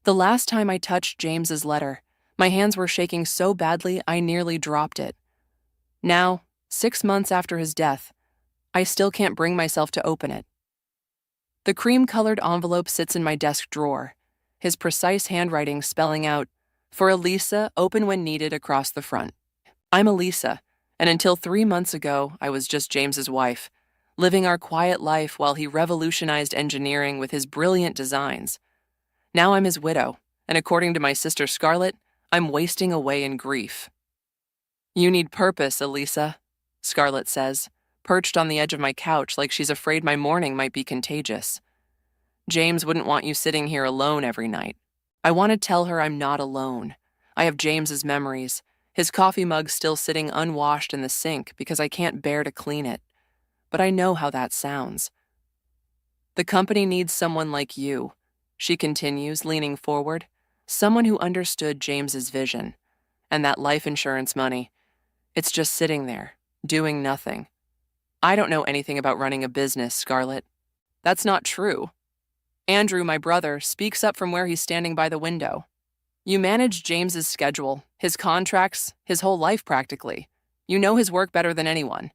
The last time I touched James's letter, my hands were shaking so badly I nearly dropped it. Now, 6 months after his death, I still can't bring myself to open it. The cream-colored envelope sits in my desk drawer, his precise handwriting spelling out, "For Elisa, open when needed," across the front. I'm Elisa, and until 3 months ago, I was just James's wife, living our quiet life while he revolutionized engineering with his brilliant designs. Now I'm his widow, and according to my sister Scarlett, I'm wasting away in grief. "You need purpose, Elisa," Scarlett says, perched on the edge of my couch like she's afraid my mourning might be contagious. "James wouldn't want you sitting here alone every night." I want to tell her I'm not alone. I have James's memories, his coffee mug still sitting unwashed in the sink because I can't bear to clean it. But I know how that sounds. "The company needs someone like you," she continues, leaning forward, "someone who understood James's vision. And that life insurance money, it's just sitting there, doing nothing." "I don't know anything about running a business, Scarlett." "That's not true." Andrew, my brother, speaks up from where he's standing by the window. "You manage James's schedule, his contracts, his whole life practically. You know his work better than anyone."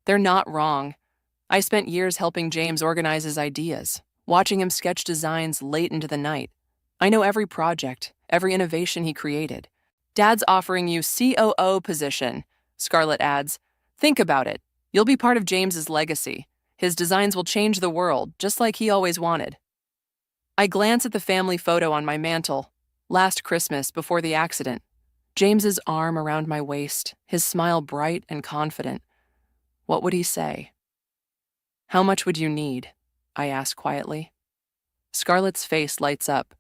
They're not wrong. I spent years helping James organize his ideas, watching him sketch designs late into the night. I know every project, every innovation he created. "Dad's offering you COO position," Scarlett adds. "Think about it. You'll be part of James's legacy. His designs will change the world, just like he always wanted." I glance at the family photo on my mantle, last Christmas before the accident. James's arm around my waist, his smile bright and confident. What would he say? "How much would you need?" I ask quietly. Scarlett's face lights up.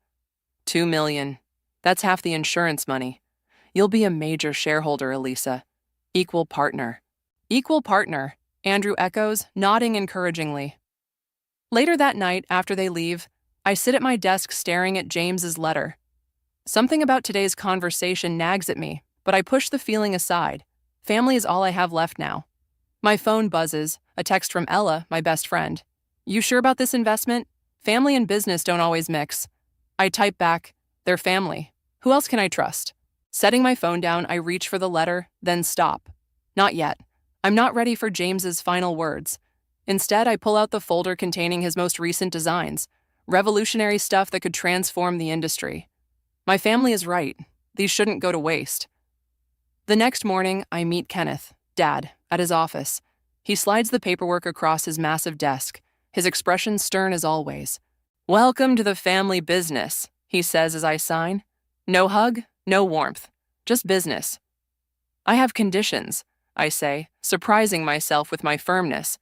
"2 million. That's half the insurance money. You'll be a major shareholder, Elisa. Equal partner." "Equal partner," Andrew echoes, nodding encouragingly. Later that night, after they leave, I sit at my desk staring at James's letter. Something about today's conversation nags at me, but I push the feeling aside. Family is all I have left now. My phone buzzes, a text from Ella, my best friend. "You sure about this investment? Family and business don't always mix." I type back, "They're family. Who else can I trust?" Setting my phone down, I reach for the letter, then stop. Not yet. I'm not ready for James's final words. Instead, I pull out the folder containing his most recent designs, revolutionary stuff that could transform the industry. My family is right. These shouldn't go to waste. The next morning, I meet Kenneth, Dad, at his office. He slides the paperwork across his massive desk, his expression stern as always. "Welcome to the family business," he says as I sign. "No hug, no warmth, just business." "I have conditions," I say, surprising myself with my firmness.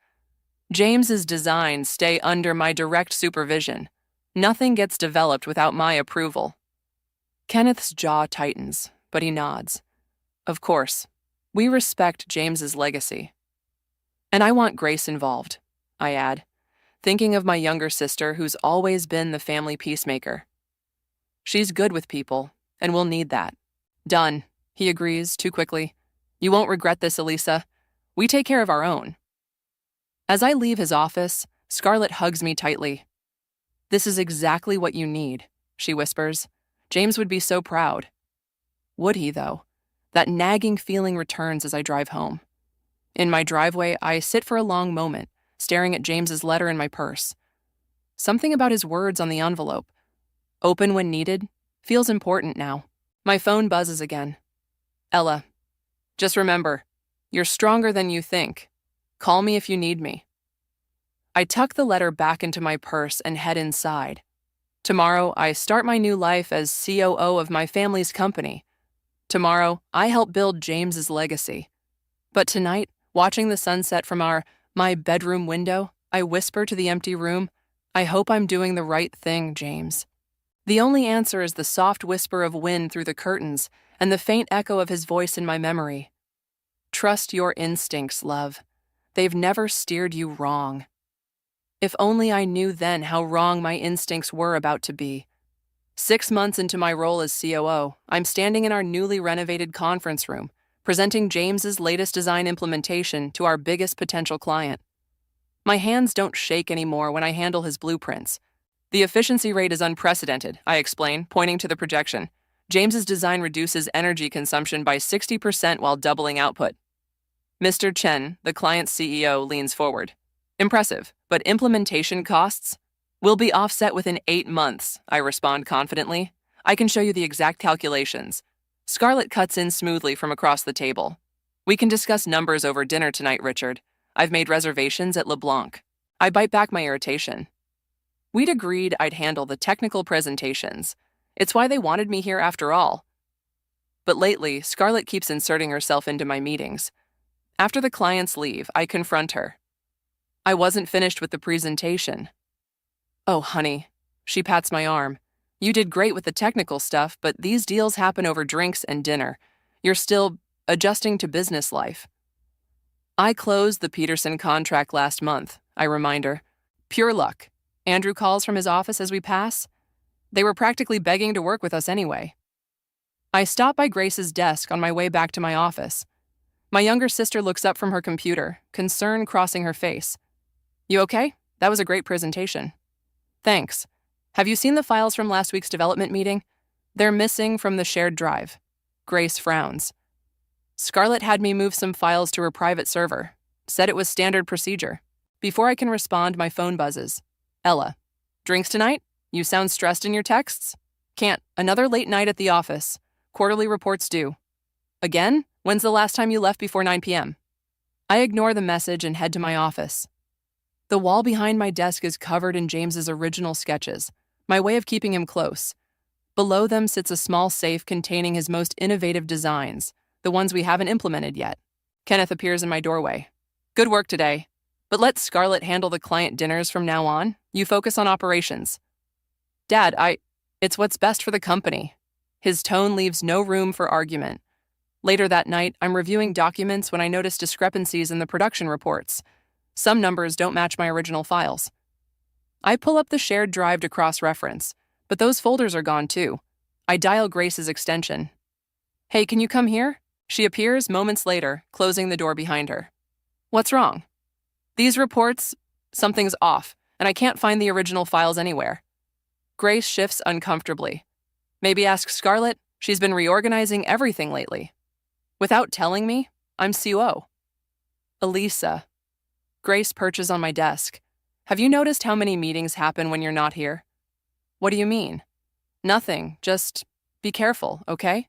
"James's designs stay under my direct supervision. Nothing gets developed without my approval." Kenneth's jaw tightens, but he nods. "Of course. We respect James's legacy." "And I want Grace involved," I add, thinking of my younger sister who's always been the family peacemaker. "She's good with people, and we'll need that." "Done," he agrees, too quickly. "You won't regret this, Elisa. We take care of our own." As I leave his office, Scarlett hugs me tightly. "This is exactly what you need," she whispers. "James would be so proud." Would he, though? That nagging feeling returns as I drive home. In my driveway, I sit for a long moment, staring at James's letter in my purse. Something about his words on the envelope, "Open when needed," feels important now. My phone buzzes again. "Ella, just remember, you're stronger than you think. Call me if you need me." I tuck the letter back into my purse and head inside. Tomorrow, I start my new life as COO of my family's company. Tomorrow, I help build James's legacy. But tonight, watching the sunset from my bedroom window, I whisper to the empty room, "I hope I'm doing the right thing, James." The only answer is the soft whisper of wind through the curtains and the faint echo of his voice in my memory. "Trust your instincts, love. They've never steered you wrong." If only I knew then how wrong my instincts were about to be. 6 months into my role as COO, I'm standing in our newly renovated conference room, presenting James's latest design implementation to our biggest potential client. My hands don't shake anymore when I handle his blueprints. The efficiency rate is unprecedented, I explain, pointing to the projection. James's design reduces energy consumption by 60% while doubling output. Mr. Chen, the client's CEO, leans forward. Impressive, but implementation costs will be offset within 8 months, I respond confidently. I can show you the exact calculations. Scarlett cuts in smoothly from across the table. We can discuss numbers over dinner tonight, Richard. I've made reservations at LeBlanc. I bite back my irritation. We'd agreed I'd handle the technical presentations. It's why they wanted me here after all. But lately, Scarlett keeps inserting herself into my meetings. After the clients leave, I confront her. I wasn't finished with the presentation. Oh, honey. She pats my arm. You did great with the technical stuff, but these deals happen over drinks and dinner. You're still adjusting to business life. I closed the Peterson contract last month, I remind her. Pure luck. Andrew calls from his office as we pass. They were practically begging to work with us anyway. I stop by Grace's desk on my way back to my office. My younger sister looks up from her computer, concern crossing her face. You okay? That was a great presentation. Thanks. Have you seen the files from last week's development meeting? They're missing from the shared drive. Grace frowns. Scarlett had me move some files to her private server. Said it was standard procedure. Before I can respond, my phone buzzes. Ella. Drinks tonight? You sound stressed in your texts? Can't. Another late night at the office. Quarterly reports due. Again? When's the last time you left before 9 p.m.? I ignore the message and head to my office. The wall behind my desk is covered in James's original sketches, my way of keeping him close. Below them sits a small safe containing his most innovative designs, the ones we haven't implemented yet. Kenneth appears in my doorway. Good work today. But let Scarlett handle the client dinners from now on. You focus on operations. Dad, it's what's best for the company. His tone leaves no room for argument. Later that night, I'm reviewing documents when I notice discrepancies in the production reports. Some numbers don't match my original files. I pull up the shared drive to cross-reference, but those folders are gone too. I dial Grace's extension. Hey, can you come here? She appears moments later, closing the door behind her. What's wrong? These reports, something's off, and I can't find the original files anywhere. Grace shifts uncomfortably. Maybe ask Scarlett. She's been reorganizing everything lately. Without telling me, I'm COO. Elisa. Grace perches on my desk. Have you noticed how many meetings happen when you're not here? What do you mean? Nothing, just be careful, okay?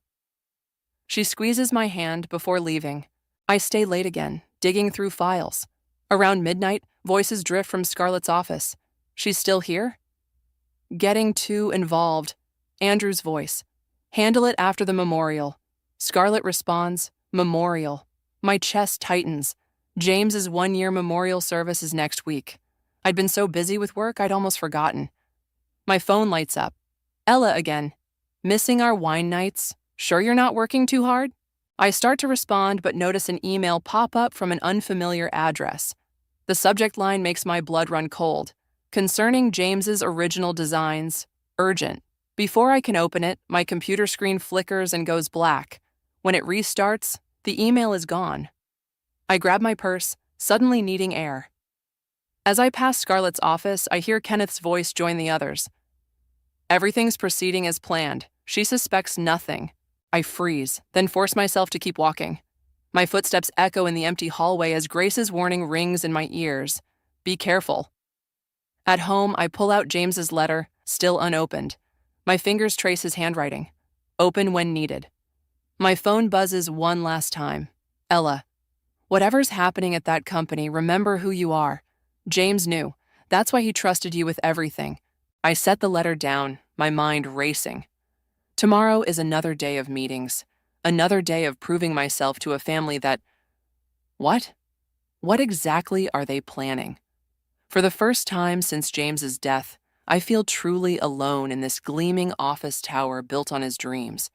She squeezes my hand before leaving. I stay late again, digging through files. Around midnight, voices drift from Scarlett's office. She's still here? Getting too involved. Andrew's voice. Handle it after the memorial. Scarlett responds, memorial. My chest tightens. James's 1-year memorial service is next week. I'd been so busy with work, I'd almost forgotten. My phone lights up. Ella again. Missing our wine nights? Sure you're not working too hard? I start to respond, but notice an email pop up from an unfamiliar address. The subject line makes my blood run cold. Concerning James's original designs, urgent. Before I can open it, my computer screen flickers and goes black. When it restarts, the email is gone. I grab my purse, suddenly needing air. As I pass Scarlett's office, I hear Kenneth's voice join the others. Everything's proceeding as planned. She suspects nothing. I freeze, then force myself to keep walking. My footsteps echo in the empty hallway as Grace's warning rings in my ears. Be careful. At home, I pull out James's letter, still unopened. My fingers trace his handwriting. Open when needed. My phone buzzes one last time. Ella. Whatever's happening at that company, remember who you are. James knew. That's why he trusted you with everything. I set the letter down, my mind racing. Tomorrow is another day of meetings. Another day of proving myself to a family that... What? What exactly are they planning? For the first time since James's death, I feel truly alone in this gleaming office tower built on his dreams.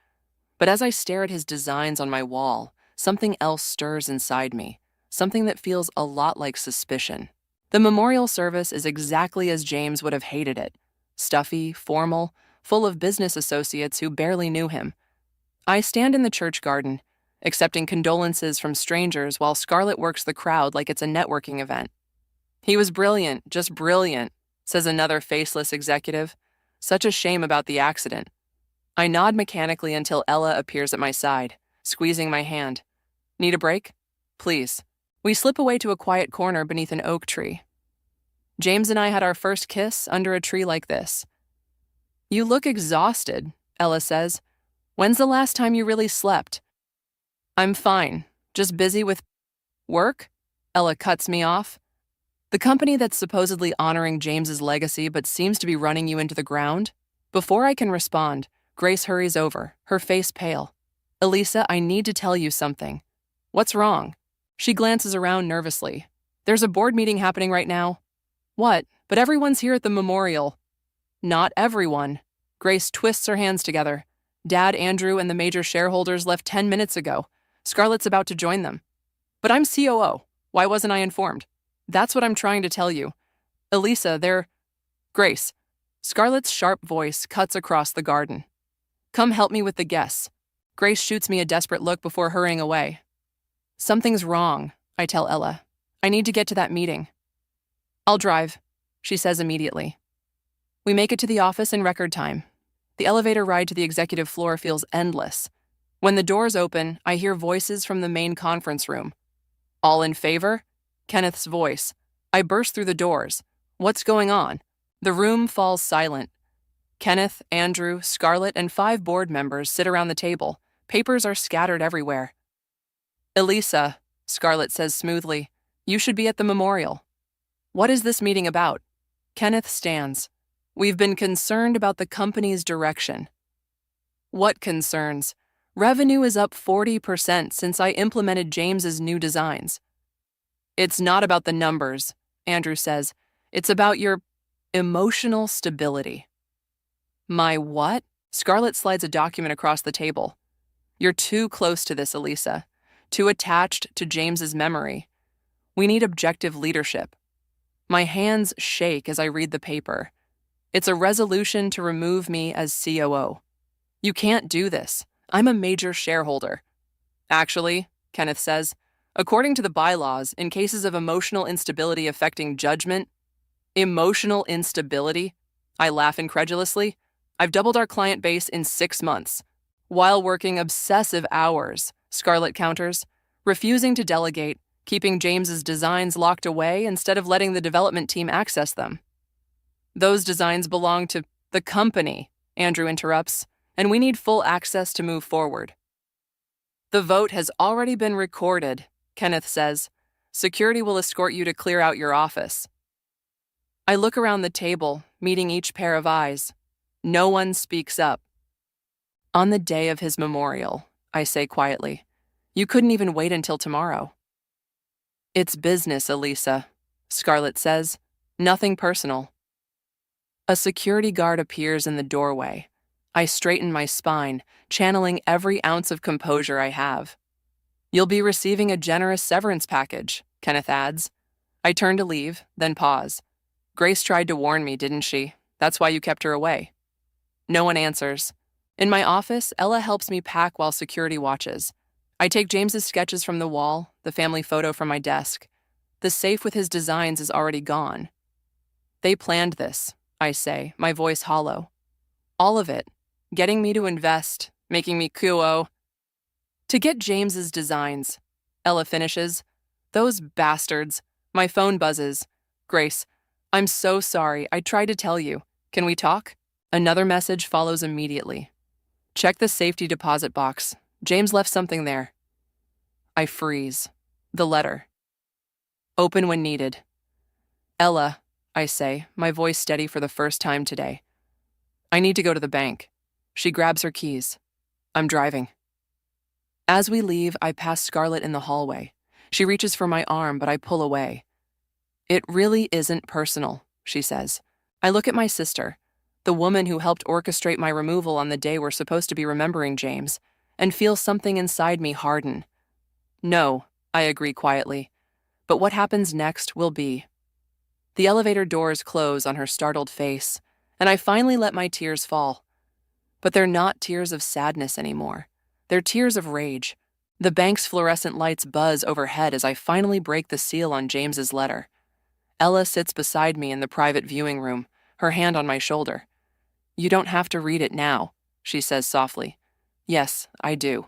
But as I stare at his designs on my wall, something else stirs inside me, something that feels a lot like suspicion. The memorial service is exactly as James would have hated it. Stuffy, formal, full of business associates who barely knew him. I stand in the church garden, accepting condolences from strangers while Scarlett works the crowd like it's a networking event. He was brilliant, just brilliant. says another faceless executive. Such a shame about the accident. I nod mechanically until Ella appears at my side, squeezing my hand. Need a break? Please. We slip away to a quiet corner beneath an oak tree. James and I had our first kiss under a tree like this. You look exhausted, Ella says. When's the last time you really slept? I'm fine, just busy with work? Ella cuts me off. The company that's supposedly honoring James's legacy but seems to be running you into the ground? Before I can respond, Grace hurries over, her face pale. Elisa, I need to tell you something. What's wrong? She glances around nervously. There's a board meeting happening right now. What? But everyone's here at the memorial. Not everyone. Grace twists her hands together. Dad, Andrew, and the major shareholders left 10 minutes ago. Scarlett's about to join them. But I'm COO. Why wasn't I informed? That's what I'm trying to tell you. Elisa, Grace. Scarlett's sharp voice cuts across the garden. Come help me with the guests. Grace shoots me a desperate look before hurrying away. Something's wrong, I tell Ella. I need to get to that meeting. I'll drive, she says immediately. We make it to the office in record time. The elevator ride to the executive floor feels endless. When the doors open, I hear voices from the main conference room. All in favor? Kenneth's voice. I burst through the doors. What's going on? The room falls silent. Kenneth, Andrew, Scarlett, and 5 board members sit around the table. Papers are scattered everywhere. Elisa, Scarlett says smoothly, you should be at the memorial. What is this meeting about? Kenneth stands. We've been concerned about the company's direction. What concerns? Revenue is up 40% since I implemented James's new designs. It's not about the numbers, Andrew says. It's about your emotional stability. My what? Scarlett slides a document across the table. You're too close to this, Elisa. Too attached to James's memory. We need objective leadership. My hands shake as I read the paper. It's a resolution to remove me as COO. You can't do this. I'm a major shareholder. Actually, Kenneth says, according to the bylaws, in cases of emotional instability affecting judgment, emotional instability? I laugh incredulously. I've doubled our client base in 6 months. While working obsessive hours, Scarlett counters, refusing to delegate, keeping James's designs locked away instead of letting the development team access them. Those designs belong to the company, Andrew interrupts, and we need full access to move forward. The vote has already been recorded, Kenneth says. Security will escort you to clear out your office. I look around the table, meeting each pair of eyes. No one speaks up. On the day of his memorial, I say quietly, you couldn't even wait until tomorrow. It's business, Elisa, Scarlett says. Nothing personal. A security guard appears in the doorway. I straighten my spine, channeling every ounce of composure I have. You'll be receiving a generous severance package, Kenneth adds. I turn to leave, then pause. Grace tried to warn me, didn't she? That's why you kept her away. No one answers. In my office, Ella helps me pack while security watches. I take James's sketches from the wall, the family photo from my desk. The safe with his designs is already gone. They planned this, I say, my voice hollow. All of it. Getting me to invest, making me QO. To get James's designs, Ella finishes. Those bastards. My phone buzzes. Grace, I'm so sorry. I tried to tell you. Can we talk? Another message follows immediately. Check the safety deposit box. James left something there. I freeze. The letter. Open when needed. Ella, I say, my voice steady for the first time today. I need to go to the bank. She grabs her keys. I'm driving. As we leave, I pass Scarlett in the hallway. She reaches for my arm, but I pull away. It really isn't personal, she says. I look at my sister, the woman who helped orchestrate my removal on the day we're supposed to be remembering James, and feel something inside me harden. No, I agree quietly. But what happens next will be. The elevator doors close on her startled face, and I finally let my tears fall. But they're not tears of sadness anymore. They're tears of rage. The bank's fluorescent lights buzz overhead as I finally break the seal on James's letter. Ella sits beside me in the private viewing room, her hand on my shoulder. You don't have to read it now, she says softly. Yes, I do.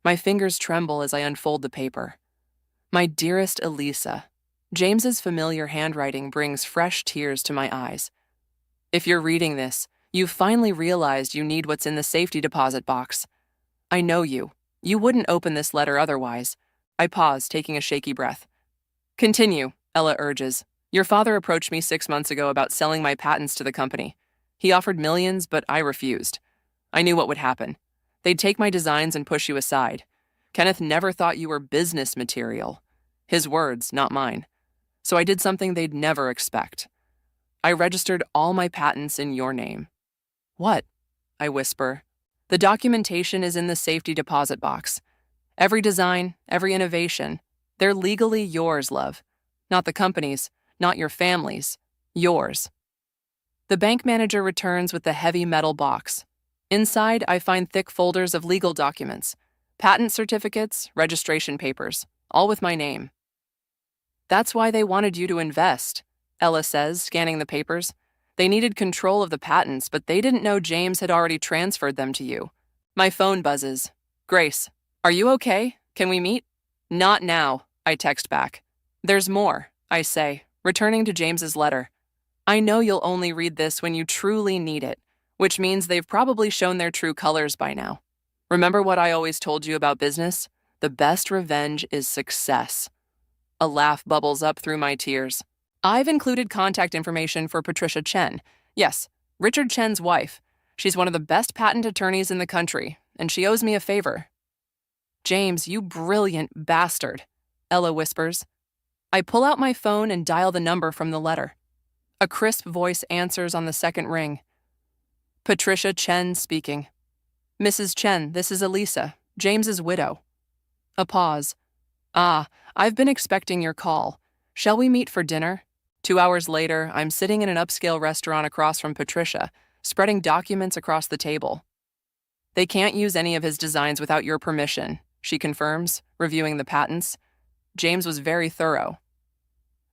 My fingers tremble as I unfold the paper. My dearest Elisa, James's familiar handwriting brings fresh tears to my eyes. If you're reading this, you've finally realized you need what's in the safety deposit box. I know you. You wouldn't open this letter otherwise. I pause, taking a shaky breath. Continue, Ella urges. Your father approached me 6 months ago about selling my patents to the company. He offered millions, but I refused. I knew what would happen. They'd take my designs and push you aside. Kenneth never thought you were business material. His words, not mine. So I did something they'd never expect. I registered all my patents in your name. What? I whisper. The documentation is in the safety deposit box. Every design, every innovation, they're legally yours, love. Not the company's, not your family's, yours. The bank manager returns with the heavy metal box. Inside, I find thick folders of legal documents, patent certificates, registration papers, all with my name. That's why they wanted you to invest, Ella says, scanning the papers. They needed control of the patents, but they didn't know James had already transferred them to you. My phone buzzes. Grace, are you okay? Can we meet? Not now, I text back. There's more, I say, returning to James's letter. I know you'll only read this when you truly need it, which means they've probably shown their true colors by now. Remember what I always told you about business? The best revenge is success. A laugh bubbles up through my tears. I've included contact information for Patricia Chen. Yes, Richard Chen's wife. She's one of the best patent attorneys in the country, and she owes me a favor. James, you brilliant bastard, Ella whispers. I pull out my phone and dial the number from the letter. A crisp voice answers on the second ring. Patricia Chen speaking. Mrs. Chen, this is Elisa, James's widow. A pause. I've been expecting your call. Shall we meet for dinner? 2 hours later, I'm sitting in an upscale restaurant across from Patricia, spreading documents across the table. They can't use any of his designs without your permission, she confirms, reviewing the patents. James was very thorough.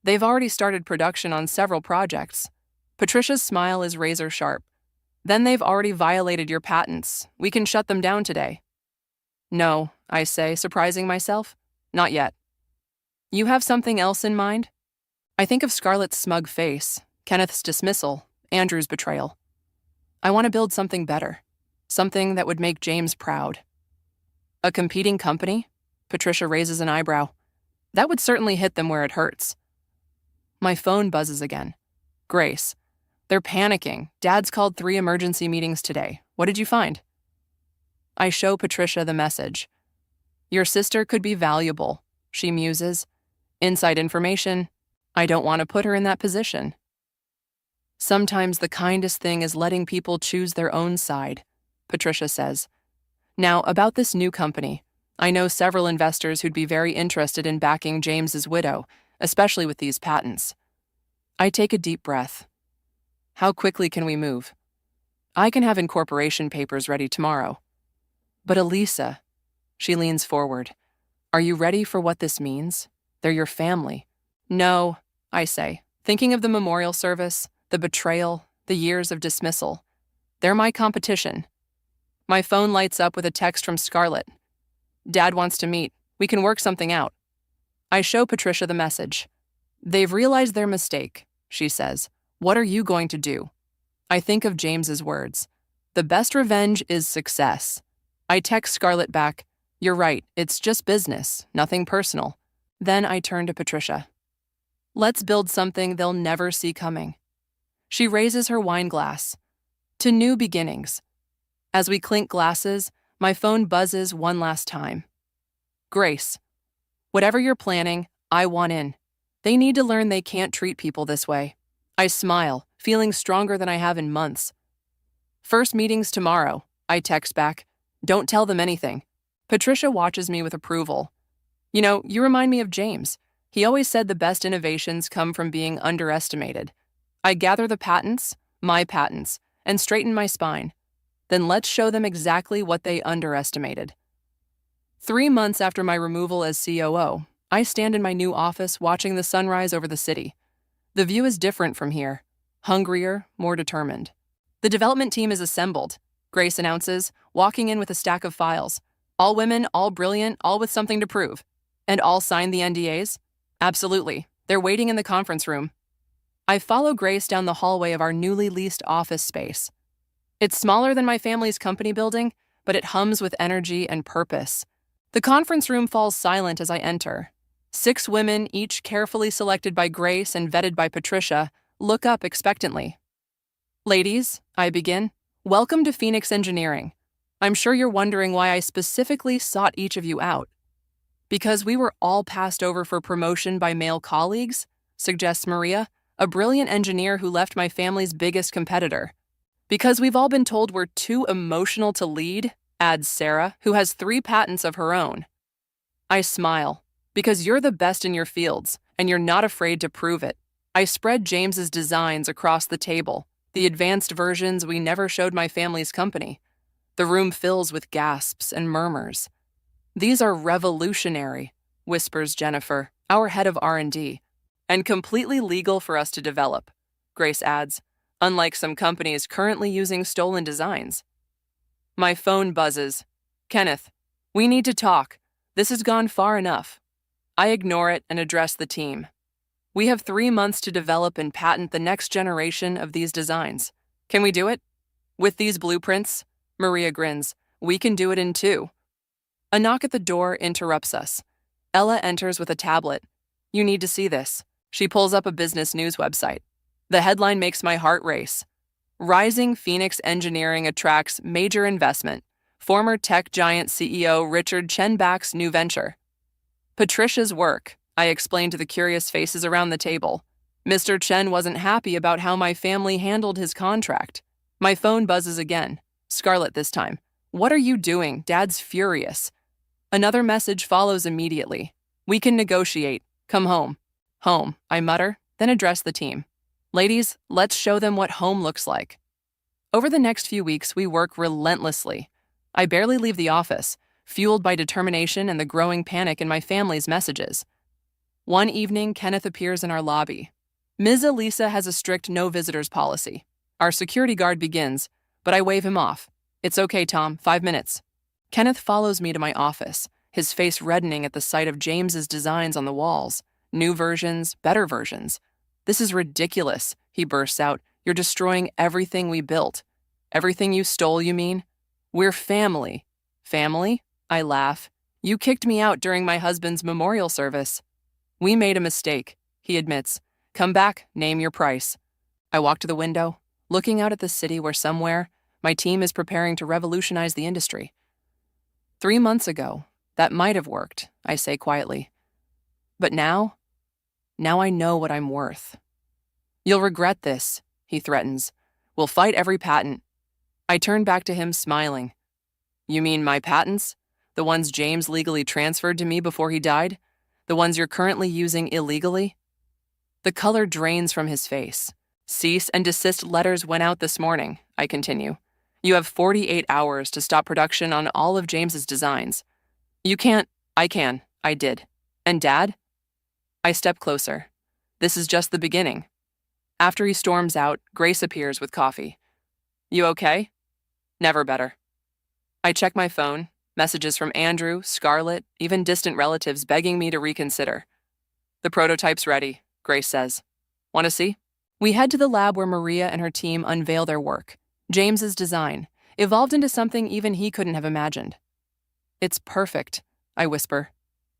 They've already started production on several projects. Patricia's smile is razor sharp. Then they've already violated your patents. We can shut them down today. No, I say, surprising myself. Not yet. You have something else in mind? I think of Scarlett's smug face, Kenneth's dismissal, Andrew's betrayal. I want to build something better. Something that would make James proud. A competing company? Patricia raises an eyebrow. That would certainly hit them where it hurts. My phone buzzes again. Grace. They're panicking. Dad's called 3 emergency meetings today. What did you find? I show Patricia the message. Your sister could be valuable, she muses. Inside information. I don't want to put her in that position. Sometimes the kindest thing is letting people choose their own side, Patricia says. Now, about this new company. I know several investors who'd be very interested in backing James's widow, especially with these patents. I take a deep breath. How quickly can we move? I can have incorporation papers ready tomorrow. But Elisa, she leans forward. Are you ready for what this means? They're your family. No, I say, thinking of the memorial service, the betrayal, the years of dismissal. They're my competition. My phone lights up with a text from Scarlett. Dad wants to meet. We can work something out. I show Patricia the message. They've realized their mistake, she says. What are you going to do? I think of James's words. The best revenge is success. I text Scarlett back. You're right, it's just business, nothing personal. Then I turn to Patricia. Let's build something they'll never see coming. She raises her wine glass. To new beginnings. As we clink glasses, my phone buzzes one last time. Grace, whatever you're planning, I want in. They need to learn they can't treat people this way. I smile, feeling stronger than I have in months. First meeting's tomorrow, I text back. Don't tell them anything. Patricia watches me with approval. You know, you remind me of James. He always said the best innovations come from being underestimated. I gather the patents, my patents, and straighten my spine. Then let's show them exactly what they underestimated. 3 months after my removal as COO, I stand in my new office watching the sunrise over the city. The view is different from here. Hungrier, more determined. The development team is assembled, Grace announces, walking in with a stack of files. All women, all brilliant, all with something to prove. And all signed the NDAs? Absolutely. They're waiting in the conference room. I follow Grace down the hallway of our newly leased office space. It's smaller than my family's company building, but it hums with energy and purpose. The conference room falls silent as I enter. 6 women, each carefully selected by Grace and vetted by Patricia, look up expectantly. Ladies, I begin, welcome to Phoenix Engineering. I'm sure you're wondering why I specifically sought each of you out. Because we were all passed over for promotion by male colleagues, suggests Maria, a brilliant engineer who left my family's biggest competitor. Because we've all been told we're too emotional to lead, adds Sarah, who has 3 patents of her own. I smile. Because you're the best in your fields, and you're not afraid to prove it. I spread James's designs across the table, the advanced versions we never showed my family's company. The room fills with gasps and murmurs. These are revolutionary, whispers Jennifer, our head of R&D, and completely legal for us to develop, Grace adds, unlike some companies currently using stolen designs. My phone buzzes. Kenneth, we need to talk. This has gone far enough. I ignore it and address the team. We have 3 months to develop and patent the next generation of these designs. Can we do it? With these blueprints, Maria grins, we can do it in 2. A knock at the door interrupts us. Ella enters with a tablet. You need to see this. She pulls up a business news website. The headline makes my heart race. Rising Phoenix Engineering attracts major investment. Former tech giant CEO Richard Chenbach's new venture. Patricia's work, I explained to the curious faces around the table. Mr. Chen wasn't happy about how my family handled his contract. My phone buzzes again. Scarlett this time. What are you doing? Dad's furious. Another message follows immediately. We can negotiate. Come home. Home, I mutter, then address the team. Ladies, let's show them what home looks like. Over the next few weeks, we work relentlessly. I barely leave the office, fueled by determination and the growing panic in my family's messages. One evening, Kenneth appears in our lobby. Ms. Elisa has a strict no visitors policy. Our security guard begins, but I wave him off. It's okay, Tom, 5 minutes. Kenneth follows me to my office, his face reddening at the sight of James's designs on the walls. New versions, better versions. This is ridiculous, he bursts out. You're destroying everything we built. Everything you stole, you mean? We're family. Family? I laugh. You kicked me out during my husband's memorial service. We made a mistake, he admits. Come back, name your price. I walk to the window, looking out at the city where somewhere my team is preparing to revolutionize the industry. 3 months ago, that might have worked, I say quietly. But now I know what I'm worth. You'll regret this, he threatens. We'll fight every patent. I turn back to him, smiling. You mean my patents? The ones James legally transferred to me before he died? The ones you're currently using illegally? The color drains from his face. Cease and desist letters went out this morning, I continue. You have 48 hours to stop production on all of James's designs. You can't. I can. I did. And Dad? I step closer. This is just the beginning. After he storms out, Grace appears with coffee. You okay? Never better. I check my phone. Messages from Andrew, Scarlett, even distant relatives begging me to reconsider. The prototype's ready, Grace says. Want to see? We head to the lab where Maria and her team unveil their work. James's design, evolved into something even he couldn't have imagined. It's perfect, I whisper.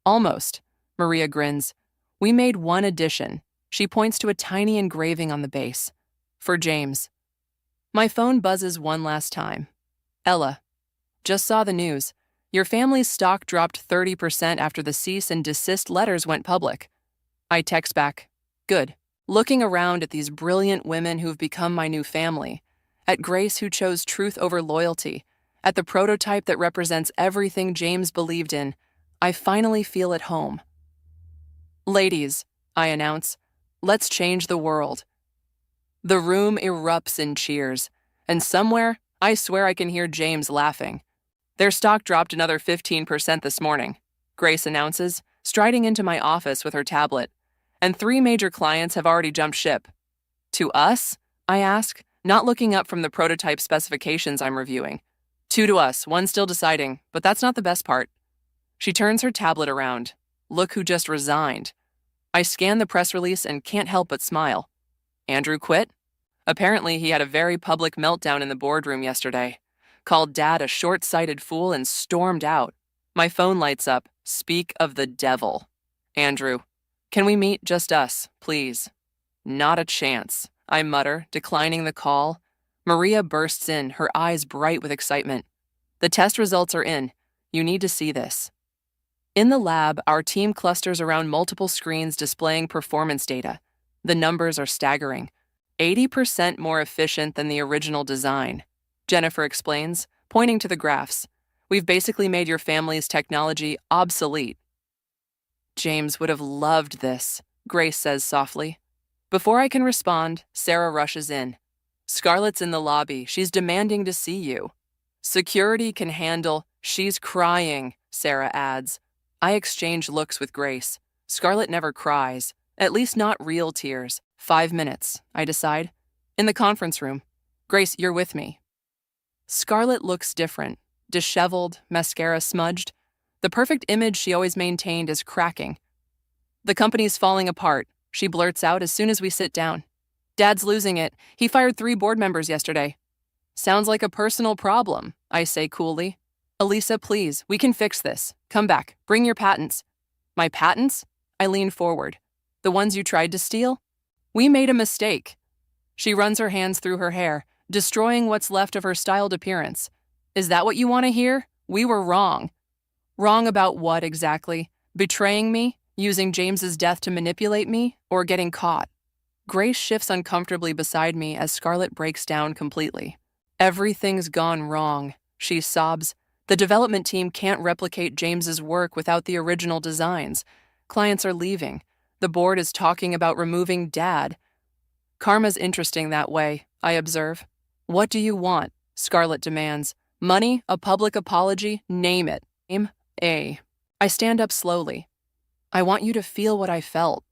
Almost, Maria grins. We made one addition. She points to a tiny engraving on the base. For James. My phone buzzes one last time. Ella. Just saw the news. Your family's stock dropped 30% after the cease and desist letters went public. I text back. Good. Looking around at these brilliant women who've become my new family, at Grace who chose truth over loyalty, at the prototype that represents everything James believed in, I finally feel at home. Ladies, I announce, let's change the world. The room erupts in cheers, and somewhere, I swear I can hear James laughing. Their stock dropped another 15% this morning, Grace announces, striding into my office with her tablet. and 3 major clients have already jumped ship. To us? I ask, not looking up from the prototype specifications I'm reviewing. 2 to us, 1 still deciding, but that's not the best part. She turns her tablet around. Look who just resigned. I scan the press release and can't help but smile. Andrew quit? Apparently, he had a very public meltdown in the boardroom yesterday. Called Dad a short-sighted fool and stormed out. My phone lights up. Speak of the devil. Andrew, can we meet just us, please? Not a chance, I mutter, declining the call. Maria bursts in, her eyes bright with excitement. The test results are in. You need to see this. In the lab, our team clusters around multiple screens displaying performance data. The numbers are staggering. 80% more efficient than the original design, Jennifer explains, pointing to the graphs. We've basically made your family's technology obsolete. James would have loved this, Grace says softly. Before I can respond, Sarah rushes in. Scarlett's in the lobby. She's demanding to see you. Security can handle. She's crying, Sarah adds. I exchange looks with Grace. Scarlett never cries, at least not real tears. 5 minutes, I decide. In the conference room. Grace, you're with me. Scarlett looks different, disheveled, mascara smudged. The perfect image she always maintained is cracking. The company's falling apart, she blurts out as soon as we sit down. Dad's losing it. He fired 3 board members yesterday. Sounds like a personal problem, I say coolly. Elisa, please, we can fix this. Come back. Bring your patents. My patents? I lean forward. The ones you tried to steal? We made a mistake. She runs her hands through her hair, destroying what's left of her styled appearance. Is that what you want to hear? We were wrong. Wrong about what exactly? Betraying me? Using James's death to manipulate me? Or getting caught? Grace shifts uncomfortably beside me as Scarlett breaks down completely. Everything's gone wrong, she sobs. The development team can't replicate James's work without the original designs. Clients are leaving. The board is talking about removing Dad. Karma's interesting that way, I observe. What do you want? Scarlett demands. Money? A public apology? Name it. Name A. I stand up slowly. I want you to feel what I felt.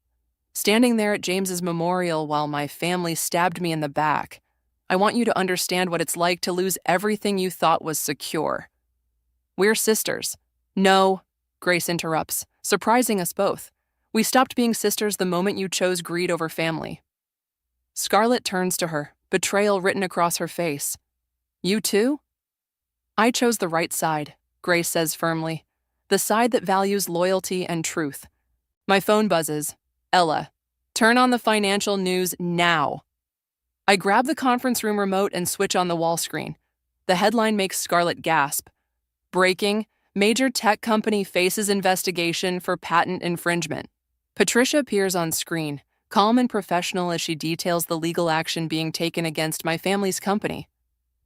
Standing there at James's memorial while my family stabbed me in the back. I want you to understand what it's like to lose everything you thought was secure. We're sisters. No, Grace interrupts, surprising us both. We stopped being sisters the moment you chose greed over family. Scarlett turns to her, betrayal written across her face. You too? I chose the right side, Grace says firmly. The side that values loyalty and truth. My phone buzzes. Ella, turn on the financial news now. I grab the conference room remote and switch on the wall screen. The headline makes Scarlett gasp. Breaking, major tech company faces investigation for patent infringement. Patricia appears on screen, calm and professional as she details the legal action being taken against my family's company.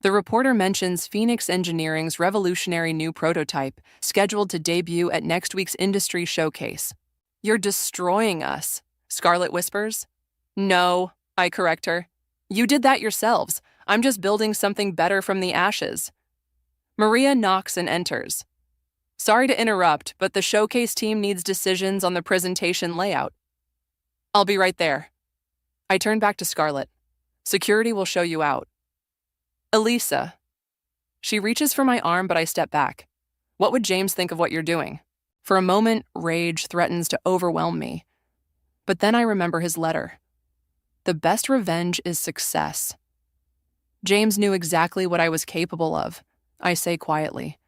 The reporter mentions Phoenix Engineering's revolutionary new prototype, scheduled to debut at next week's industry showcase. You're destroying us, Scarlett whispers. No, I correct her. You did that yourselves. I'm just building something better from the ashes. Maria knocks and enters. Sorry to interrupt, but the showcase team needs decisions on the presentation layout. I'll be right there. I turn back to Scarlett. Security will show you out. Elisa. She reaches for my arm, but I step back. What would James think of what you're doing? For a moment, rage threatens to overwhelm me. But then I remember his letter. The best revenge is success. James knew exactly what I was capable of, I say quietly.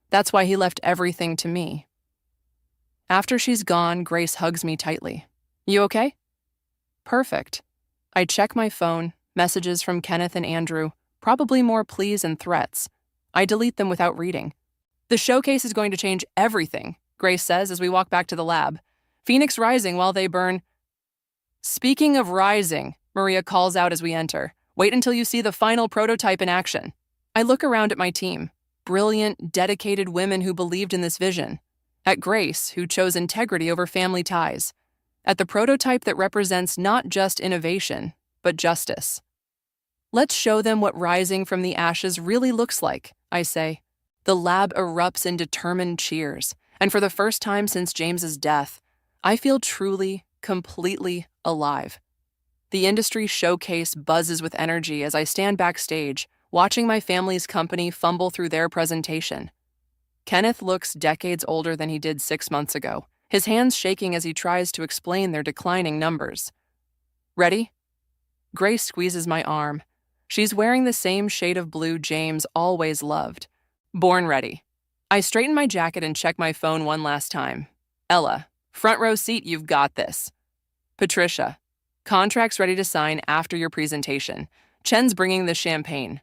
That's why he left everything to me. After she's gone, Grace hugs me tightly. You okay? Perfect. I check my phone, messages from Kenneth and Andrew, probably more pleas and threats. I delete them without reading. The showcase is going to change everything, Grace says as we walk back to the lab. Phoenix rising while they burn. Speaking of rising, Maria calls out as we enter. Wait until you see the final prototype in action. I look around at my team. Brilliant, dedicated women who believed in this vision. At Grace, who chose integrity over family ties. At the prototype that represents not just innovation, but justice. Let's show them what rising from the ashes really looks like, I say. The lab erupts in determined cheers, and for the first time since James's death, I feel truly, completely alive. The industry showcase buzzes with energy as I stand backstage, watching my family's company fumble through their presentation. Kenneth looks decades older than he did 6 months ago, his hands shaking as he tries to explain their declining numbers. Ready? Grace squeezes my arm. She's wearing the same shade of blue James always loved. Born ready. I straighten my jacket and check my phone one last time. Ella, front row seat, you've got this. Patricia, contracts ready to sign after your presentation. Chen's bringing the champagne.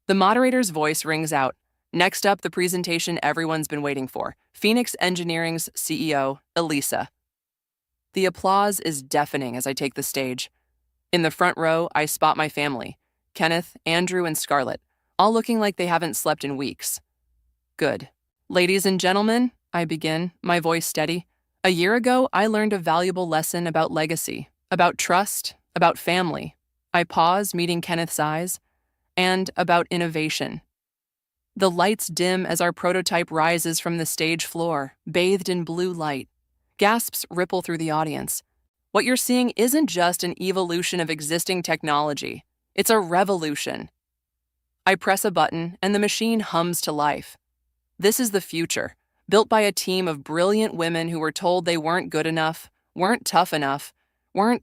The moderator's voice rings out. Next up, the presentation everyone's been waiting for. Phoenix Engineering's CEO, Elisa. The applause is deafening as I take the stage. In the front row, I spot my family. Kenneth, Andrew, and Scarlett, all looking like they haven't slept in weeks. Good. Ladies and gentlemen, I begin, my voice steady. A year ago, I learned a valuable lesson about legacy, about trust, about family. I pause, meeting Kenneth's eyes, and about innovation. The lights dim as our prototype rises from the stage floor, bathed in blue light. Gasps ripple through the audience. What you're seeing isn't just an evolution of existing technology. It's a revolution. I press a button, and the machine hums to life. This is the future, built by a team of brilliant women who were told they weren't good enough, weren't tough enough, weren't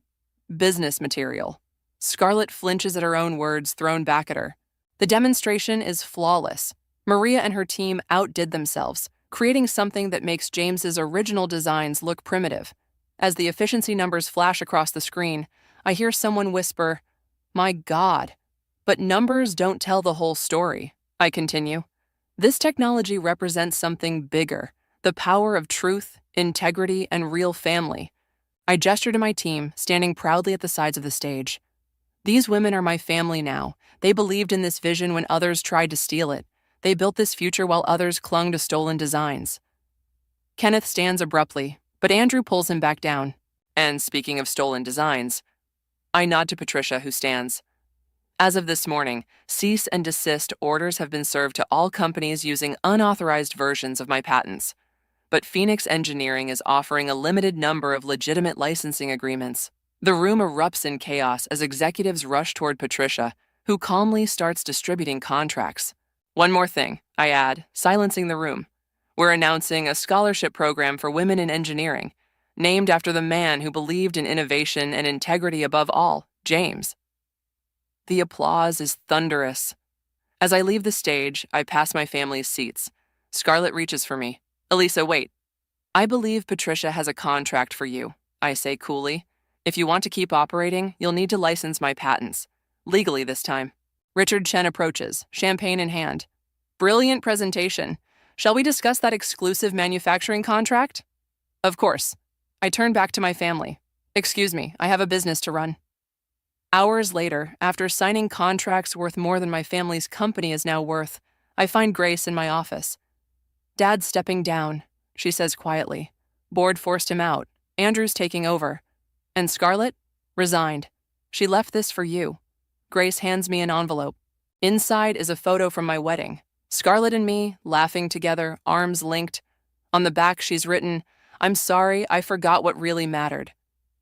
business material. Scarlett flinches at her own words thrown back at her. The demonstration is flawless. Maria and her team outdid themselves, creating something that makes James's original designs look primitive. As the efficiency numbers flash across the screen, I hear someone whisper, "My God." But numbers don't tell the whole story, I continue. This technology represents something bigger, the power of truth, integrity, and real family. I gesture to my team, standing proudly at the sides of the stage. These women are my family now. They believed in this vision when others tried to steal it. They built this future while others clung to stolen designs. Kenneth stands abruptly, but Andrew pulls him back down. And speaking of stolen designs, I nod to Patricia, who stands. As of this morning, cease and desist orders have been served to all companies using unauthorized versions of my patents. But Phoenix Engineering is offering a limited number of legitimate licensing agreements. The room erupts in chaos as executives rush toward Patricia, who calmly starts distributing contracts. One more thing, I add, silencing the room. We're announcing a scholarship program for women in engineering, named after the man who believed in innovation and integrity above all, James. The applause is thunderous. As I leave the stage, I pass my family's seats. Scarlett reaches for me. Elisa, wait. I believe Patricia has a contract for you, I say coolly. If you want to keep operating, you'll need to license my patents. Legally this time. Richard Chen approaches, champagne in hand. Brilliant presentation. Shall we discuss that exclusive manufacturing contract? Of course. I turn back to my family. Excuse me, I have a business to run. Hours later, after signing contracts worth more than my family's company is now worth, I find Grace in my office. Dad's stepping down, she says quietly. Board forced him out. Andrew's taking over. And Scarlett? Resigned. She left this for you. Grace hands me an envelope. Inside is a photo from my wedding. Scarlett and me, laughing together, arms linked. On the back, she's written, "I'm sorry, I forgot what really mattered."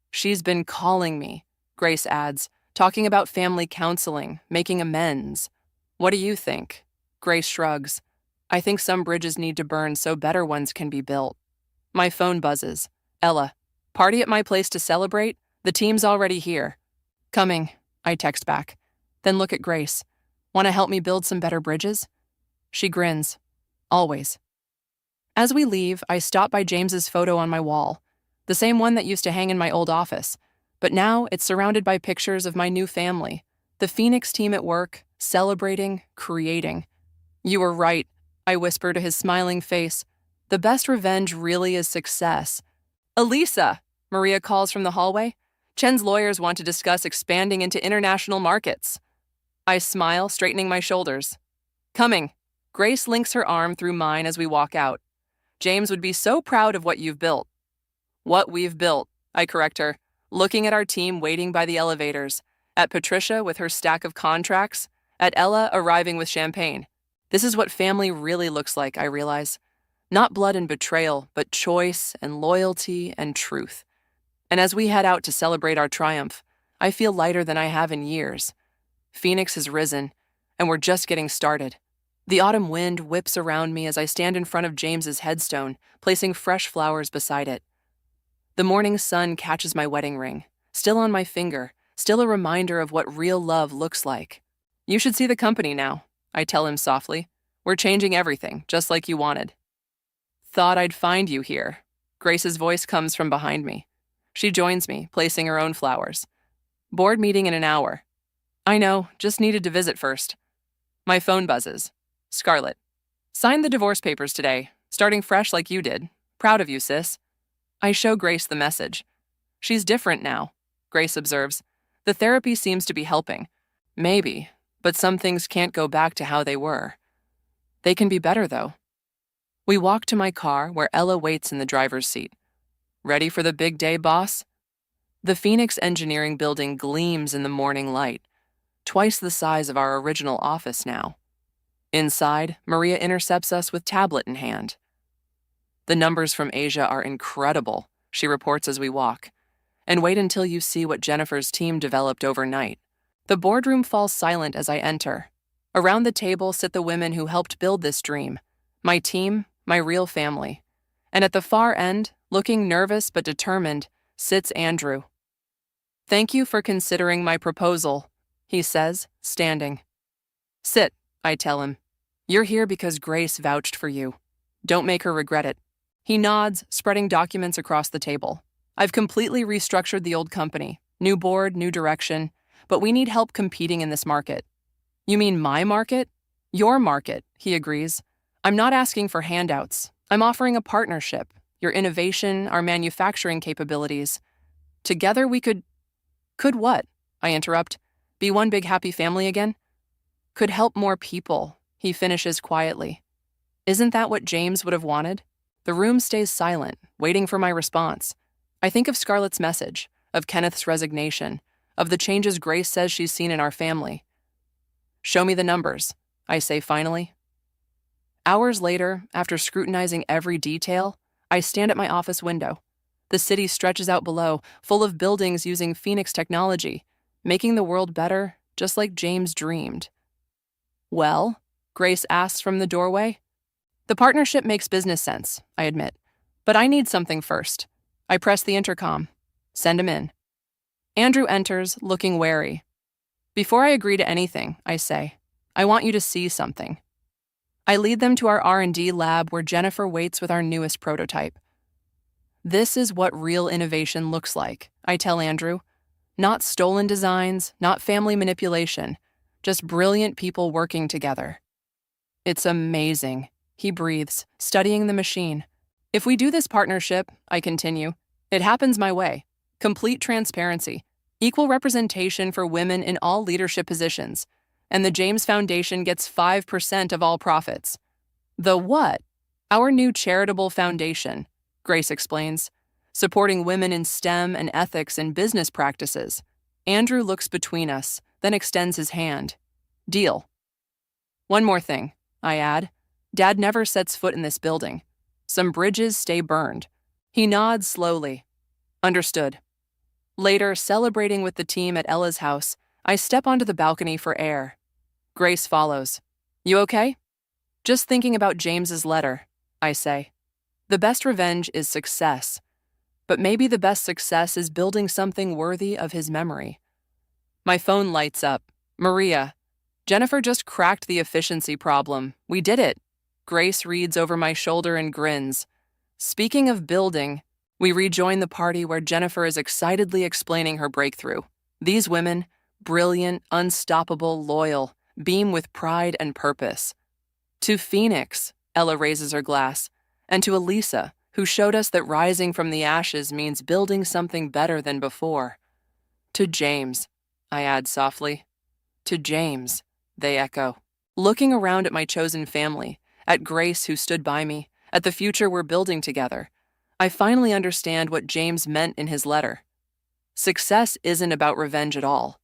She's been calling me, Grace adds, talking about family counseling, making amends. What do you think? Grace shrugs. I think some bridges need to burn so better ones can be built. My phone buzzes. Ella, party at my place to celebrate? The team's already here. Coming, I text back. Then look at Grace. Want to help me build some better bridges? She grins. Always. As we leave, I stop by James's photo on my wall, the same one that used to hang in my old office. But now it's surrounded by pictures of my new family, the Phoenix team at work, celebrating, creating. You were right, I whisper to his smiling face. The best revenge really is success. Elisa, Maria calls from the hallway. Chen's lawyers want to discuss expanding into international markets. I smile, straightening my shoulders. Coming. Grace links her arm through mine as we walk out. James would be so proud of what you've built. What we've built, I correct her, looking at our team waiting by the elevators, at Patricia with her stack of contracts, at Ella arriving with champagne. This is what family really looks like, I realize. Not blood and betrayal, but choice and loyalty and truth. And as we head out to celebrate our triumph, I feel lighter than I have in years. Phoenix has risen, and we're just getting started. The autumn wind whips around me as I stand in front of James's headstone, placing fresh flowers beside it. The morning sun catches my wedding ring, still on my finger, still a reminder of what real love looks like. You should see the company now, I tell him softly. We're changing everything, just like you wanted. Thought I'd find you here. Grace's voice comes from behind me. She joins me, placing her own flowers. Board meeting in an hour. I know, just needed to visit first. My phone buzzes. Scarlett. Signed the divorce papers today, starting fresh like you did. Proud of you, sis. I show Grace the message. She's different now, Grace observes. The therapy seems to be helping. Maybe, but some things can't go back to how they were. They can be better, though. We walk to my car where Ella waits in the driver's seat. Ready for the big day, boss? The Phoenix Engineering Building gleams in the morning light, twice the size of our original office now. Inside, Maria intercepts us with tablet in hand. The numbers from Asia are incredible, she reports as we walk. And wait until you see what Jennifer's team developed overnight. The boardroom falls silent as I enter. Around the table sit the women who helped build this dream. My team, my real family. And at the far end, looking nervous but determined, sits Andrew. Thank you for considering my proposal, he says, standing. Sit, I tell him. You're here because Grace vouched for you. Don't make her regret it. He nods, spreading documents across the table. I've completely restructured the old company. New board, new direction. But we need help competing in this market. You mean my market? Your market, he agrees. I'm not asking for handouts. I'm offering a partnership. Your innovation, our manufacturing capabilities. Together we could... Could what? I interrupt. Be one big happy family again? Could help more people, he finishes quietly. Isn't that what James would have wanted? The room stays silent, waiting for my response. I think of Scarlett's message, of Kenneth's resignation, of the changes Grace says she's seen in our family. Show me the numbers, I say finally. Hours later, after scrutinizing every detail, I stand at my office window. The city stretches out below, full of buildings using Phoenix technology, making the world better, just like James dreamed. Well, Grace asks from the doorway. The partnership makes business sense, I admit. But I need something first. I press the intercom. Send him in. Andrew enters, looking wary. Before I agree to anything, I say, I want you to see something. I lead them to our R&D lab where Jennifer waits with our newest prototype. This is what real innovation looks like, I tell Andrew. Not stolen designs, not family manipulation, just brilliant people working together. It's amazing, he breathes, studying the machine. If we do this partnership, I continue, it happens my way. Complete transparency, equal representation for women in all leadership positions, and the James Foundation gets 5% of all profits. The what? Our new charitable foundation, Grace explains, supporting women in STEM and ethics and business practices. Andrew looks between us, then extends his hand. Deal. One more thing, I add. Dad never sets foot in this building. Some bridges stay burned. He nods slowly. Understood. Later, celebrating with the team at Ella's house, I step onto the balcony for air. Grace follows. You okay? Just thinking about James's letter, I say. The best revenge is success. But maybe the best success is building something worthy of his memory. My phone lights up. Maria. Jennifer just cracked the efficiency problem. We did it. Grace reads over my shoulder and grins. Speaking of building, we rejoin the party where Jennifer is excitedly explaining her breakthrough. These women, brilliant, unstoppable, loyal, beam with pride and purpose. To Phoenix, Ella raises her glass, and to Elisa, who showed us that rising from the ashes means building something better than before. To James, I add softly. To James, they echo. Looking around at my chosen family, at Grace who stood by me, at the future we're building together, I finally understand what James meant in his letter. Success isn't about revenge at all.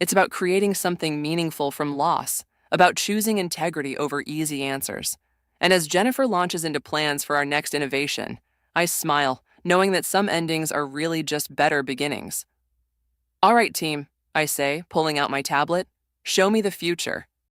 It's about creating something meaningful from loss, about choosing integrity over easy answers. And as Jennifer launches into plans for our next innovation, I smile, knowing that some endings are really just better beginnings. All right, team, I say, pulling out my tablet. Show me the future.